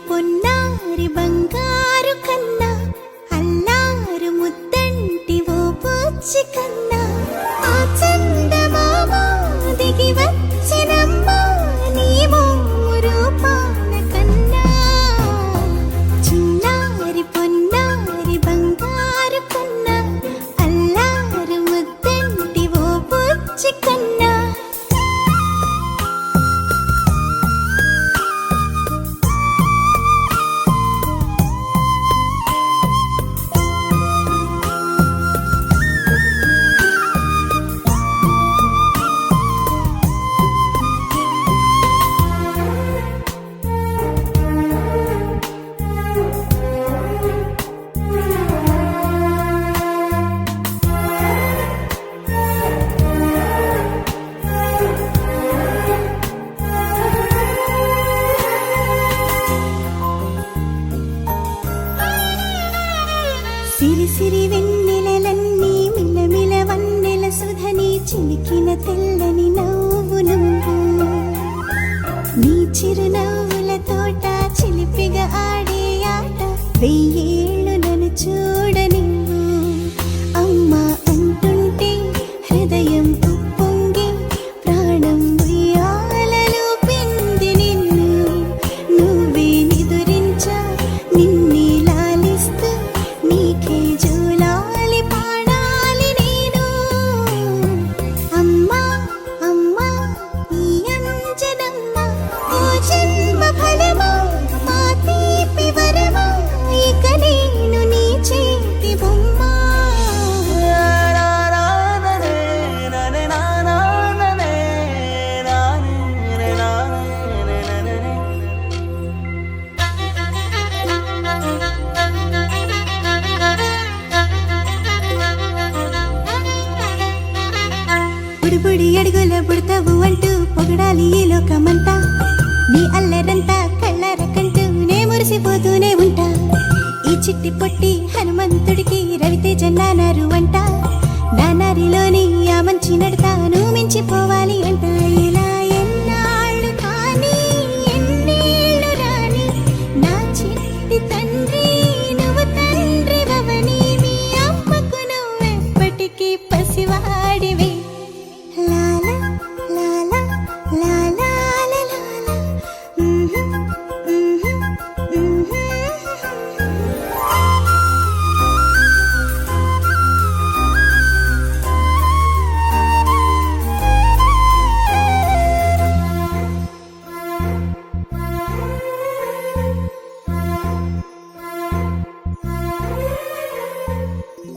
పొన్నారి బంగారు కన్నా అల్లారు ముద్దంటి ఓ బుచ్చి కన్నా ఆ చందమామ దిగి వచ్చినమ్మా నీ రూపాన కన్నా చిన్నారి పొన్నారి బంగారు కన్నా అల్లారు ముద్దంటి ఓ బుచ్చి కన్నా సిరి సిరి వెన్నెలలన్నీ మిలమిల వన్నెల సుధని చిలికిన తెల్లని నవ్వు నువ్వు నీ చిరునవ్వుల తోట చిలిపిగా ఆడే ఆట వెయ్యేళ్ళు నన్ను చూడని అమ్మా అంటుంటే హృదయం ఉప్పొంగి ప్రాణం ఉయ్యాలలో పిండి నిన్ను నువ్వే నిదురించా నిన్నే లాలిస్తూ నీకే జూలాలి పాడాలి నేను అమ్మా అమ్మా ఈ అంజనమ్మ ఓ జన్మ ఫలమా మా తీపి వరమా ఇక నేను నీ చేతి బొమ్మ బుడిబుడి అడుగుల బుడతావు అంటూ పొగడాలి ఈ లోకమంతా నీ అల్లరంతా కళ్ళారకంటూ నే మురిసిపోతూనే ఉంటా ఈ చిట్టి పొట్టి హనుమంతుడికి రవితేజ నానారు అంట నానారిలోని ఆ మంచి నడతాను మించిపోవాలి అంట ఇలా ఎన్నాళ్ళు కానీ ఎన్నేళ్ళు రాని నా చిట్టి తండ్రి నువ్వు తండ్రి వవని మీ అమ్మకు నువ్వెప్పటికీ పసివాడివి